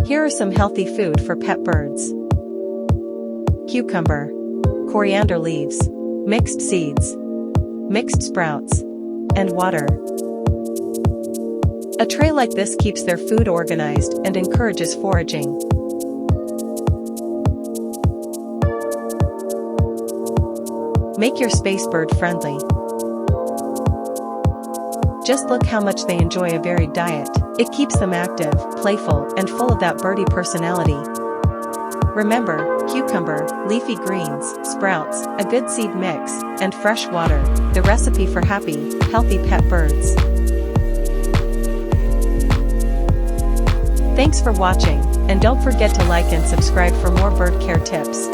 Here are some healthy food for pet birds. Cucumber, coriander leaves, mixed seeds, mixed sprouts, and water. A tray like this keeps their food organized and encourages foraging. Make your space bird friendly. Just look how much they enjoy a varied diet. It keeps them active, playful, and full of that birdie personality. Remember, cucumber, leafy greens, sprouts, a good seed mix, and fresh water, the recipe for happy, healthy pet birds. Thanks for watching, and don't forget to like and subscribe for more bird care tips.